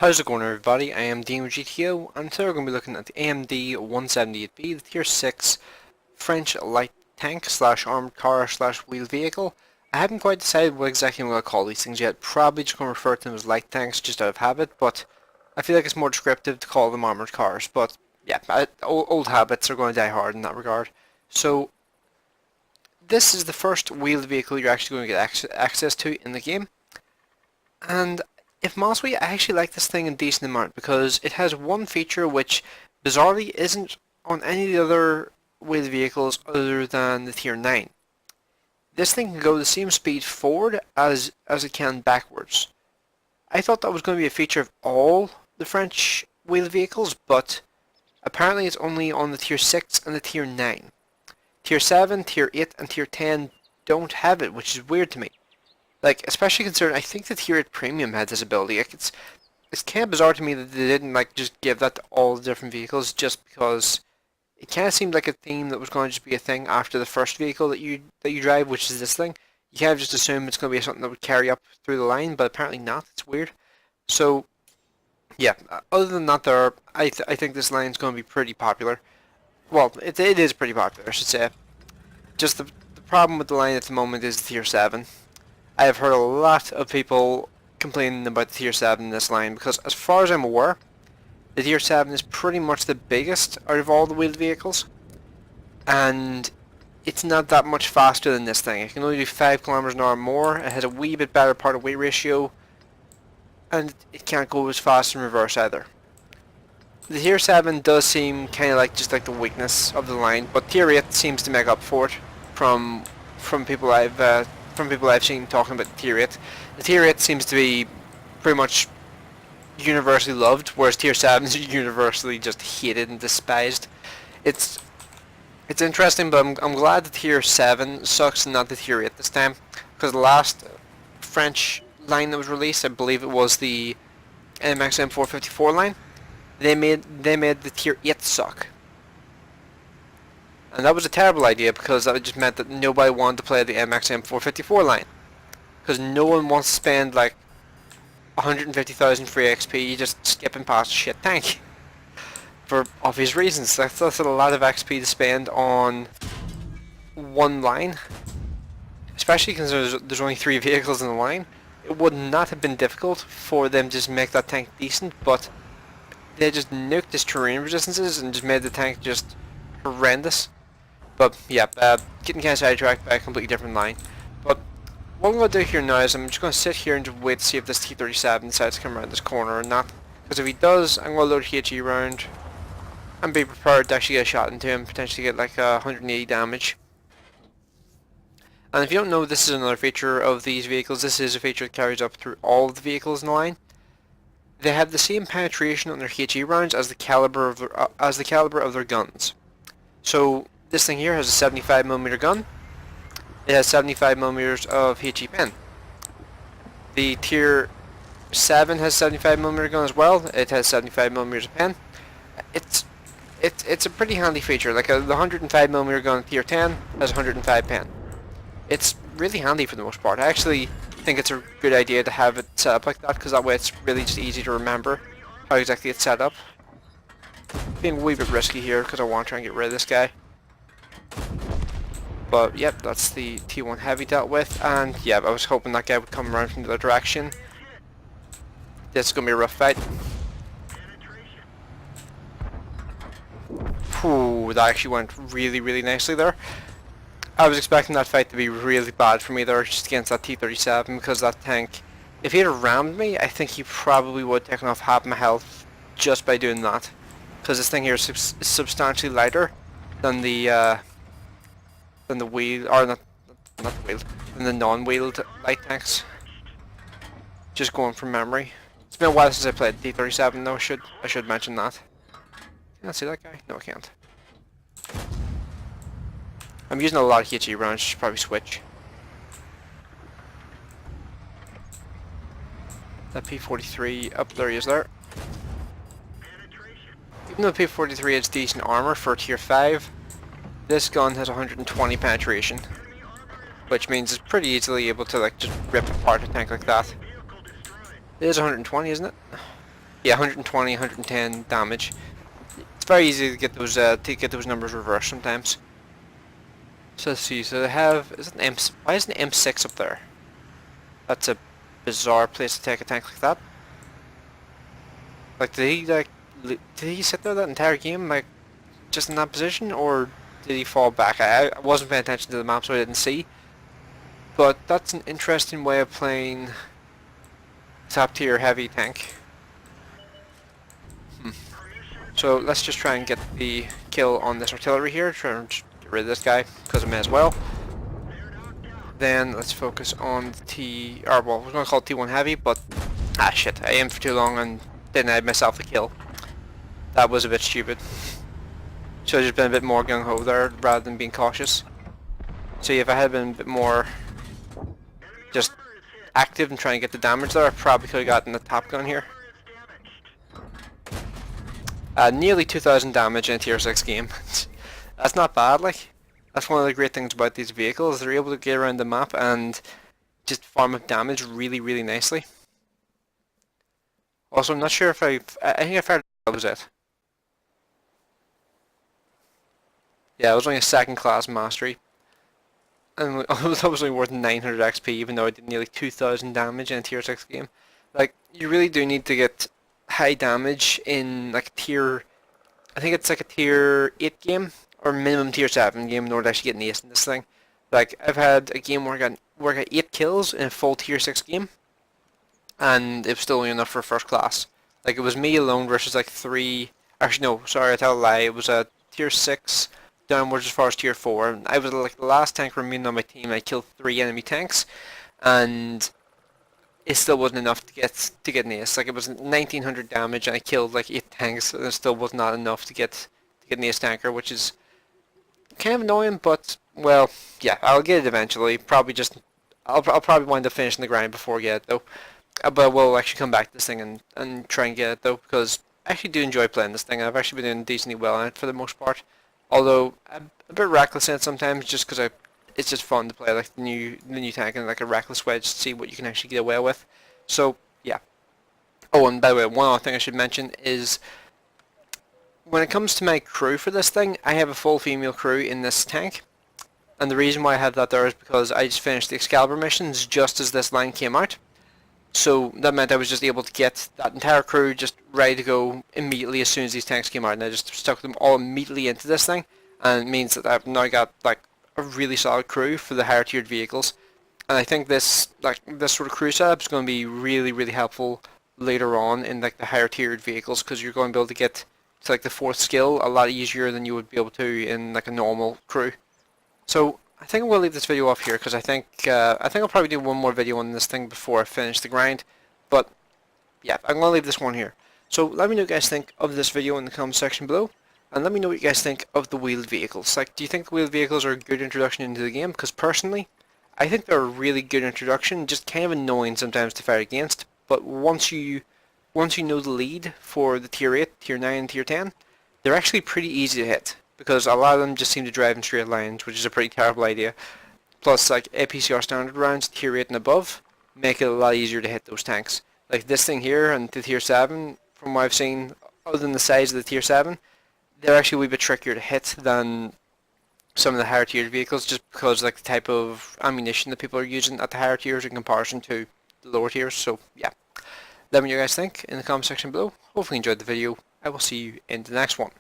How's it going, everybody? I am DeanoGTO, and today we're going to be looking at the AMD 178B, the Tier 6 French light tank slash armored car slash wheeled vehicle. I haven't quite decided what exactly I'm going to call these things yet. Probably just going to refer to them as light tanks just out of habit, but I feel like it's more descriptive to call them armored cars. But yeah, old habits are going to die hard in that regard. So this is the first wheeled vehicle you're actually going to get access to in the game. And if I'm honest with you, I actually like this thing a decent amount because it has one feature which bizarrely isn't on any of the other wheeled vehicles other than the Tier 9. This thing can go the same speed forward as it can backwards. I thought that was going to be a feature of all the French wheeled vehicles, but apparently it's only on the Tier 6 and the Tier 9. Tier 7, Tier 8 and Tier 10 don't have it, which is weird to me. Like, especially considering I think the Tier 8 Premium had this ability. Like, it's kind of bizarre to me that they didn't like just give that to all the different vehicles, just because it kind of seemed like a theme that was going to just be a thing after the first vehicle that you drive, which is this thing. You kind of just assume it's going to be something that would carry up through the line, but apparently not. It's weird. So, yeah. Other than that, I think this line is going to be pretty popular. Well, it is pretty popular, I should say. Just the problem with the line at the moment is the Tier 7. I have heard a lot of people complaining about the Tier 7 in this line because, as far as I'm aware, the Tier 7 is pretty much the biggest out of all the wheeled vehicles, and it's not that much faster than this thing. It can only do 5 kilometers an hour more. It has a wee bit better part of weight ratio, and it can't go as fast in reverse either. The Tier 7 does seem kind of like just like the weakness of the line, but Tier 8 seems to make up for it from people I've seen talking about the Tier 8. The Tier 8 seems to be pretty much universally loved, whereas Tier 7 is universally just hated and despised. It's interesting, but I'm glad the Tier 7 sucks and not the Tier 8 this time, because the last French line that was released, I believe it was the MXM 454 line, they made the Tier 8 suck. And that was a terrible idea because that just meant that nobody wanted to play the MXM 454 line. Because no one wants to spend like 150,000 free XP just skipping past a shit tank. For obvious reasons. That's a lot of XP to spend on one line. Especially because there's only 3 vehicles in the line. It would not have been difficult for them to just make that tank decent, but they just nuked his terrain resistances and just made the tank just horrendous. But yeah, getting kind of sidetracked by a completely different line. But what I'm going to do here now is I'm just going to sit here and just wait to see if this T-37 decides to come around this corner or not. Because if he does, I'm going to load a HE round and be prepared to actually get a shot into him, potentially get like 180 damage. And if you don't know, this is another feature of these vehicles. This is a feature that carries up through all of the vehicles in the line. They have the same penetration on their HE rounds as the caliber of their guns. So this thing here has a 75mm gun. It has 75mm of HE pen. The Tier 7 has 75mm gun as well. It has 75mm of pen. It's a pretty handy feature. Like the 105mm gun Tier 10 has 105 pen. It's really handy for the most part. I actually think it's a good idea to have it set up like that, because that way it's really just easy to remember how exactly it's set up. Being a wee bit risky here because I want to try and get rid of this guy. But yep, that's the T1 Heavy dealt with, and yeah, I was hoping that guy would come around from the other direction. This is going to be a rough fight. Ooh, that actually went really, really nicely there. I was expecting that fight to be really bad for me there, just against that T-37, because that tank, if he had rammed me, I think he probably would have taken off half my health just by doing that. Because this thing here is substantially lighter than the wheel, or not the wheel, than the non-wheeled light tanks. Just going from memory. It's been a while since I played T-37 though, I should mention that. Can I see that guy? No, I can't. I'm using a lot of HE rounds, should probably switch. That P-43, up there he is there. Even though the P-43 has decent armor for Tier 5, this gun has 120 penetration, which means it's pretty easily able to like just rip apart a tank like that. It is 120, isn't it? Yeah, 120, 110 damage. It's very easy to get those numbers reversed sometimes. So let's see. So they have why is an M6 up there? That's a bizarre place to take a tank like that. Like did he sit there that entire game like just in that position, or did he fall back? I wasn't paying attention to the map, so I didn't see. But that's an interesting way of playing top tier heavy tank. So let's just try and get the kill on this artillery here. Try and get rid of this guy because I may as well. Then let's focus on the well, I was going to call it T1 heavy, but shit, I aimed for too long and denied myself the kill. That was a bit stupid. Should have just been a bit more gung ho there rather than being cautious. See, if I had been a bit more just active and trying to get the damage there, I probably could have gotten the top gun here. Nearly 2,000 damage in a tier 6 game. That's not bad, like. That's one of the great things about these vehicles. They're able to get around the map and just farm up damage really, really nicely. Also, I'm not sure if I think I fired that was it. Yeah, it was only a second class mastery. And that was only worth 900 XP, even though I did nearly 2,000 damage in a tier 6 game. Like, you really do need to get high damage in like I think it's like a tier 8 game, or minimum tier 7 game in order to actually get an ace in this thing. Like, I've had a game where I got 8 kills in a full tier 6 game, and it was still only enough for first class. Like, it was me alone versus like 3, actually no, sorry, I tell a lie, it was a tier 6 downwards as far as tier 4, and I was like the last tank remaining on my team. I killed 3 enemy tanks, and it still wasn't enough to get an ace. Like, it was 1900 damage and I killed like 8 tanks, and it still was not enough to get an ace tanker, which is kind of annoying, but well, yeah, I'll get it eventually. I'll probably wind up finishing the grind before I get it though. But we'll actually come back to this thing and try and get it though, because I actually do enjoy playing this thing. I've actually been doing decently well on it for the most part. Although I'm a bit reckless in it sometimes, just because it's just fun to play like the new tank in like a reckless way, just to see what you can actually get away with. So yeah. Oh, and by the way, one other thing I should mention is when it comes to my crew for this thing, I have a full female crew in this tank. And the reason why I have that there is because I just finished the Excalibur missions just as this line came out. So that meant I was just able to get that entire crew just ready to go immediately as soon as these tanks came out. And I just stuck them all immediately into this thing. And it means that I've now got like a really solid crew for the higher tiered vehicles. And I think this sort of crew setup is going to be really, really helpful later on in like the higher tiered vehicles, because you're going to be able to get to like the 4th skill a lot easier than you would be able to in like a normal crew. So I think we'll leave this video off here, because I think I'll probably do one more video on this thing before I finish the grind. But yeah, I'm going to leave this one here. So let me know what you guys think of this video in the comment section below. And let me know what you guys think of the wheeled vehicles. Like, do you think the wheeled vehicles are a good introduction into the game? Because personally, I think they're a really good introduction, just kind of annoying sometimes to fight against. But once you know the lead for the tier 8, tier 9, and tier 10, they're actually pretty easy to hit, because a lot of them just seem to drive in straight lines, which is a pretty terrible idea. Plus, like, APCR standard rounds, tier 8 and above, make it a lot easier to hit those tanks. Like this thing here and the tier 7, from what I've seen, other than the size of the tier 7, they're actually a wee bit trickier to hit than some of the higher tiered vehicles, just because like the type of ammunition that people are using at the higher tiers in comparison to the lower tiers. So yeah, let me know what you guys think in the comment section below. Hopefully you enjoyed the video. I will see you in the next one.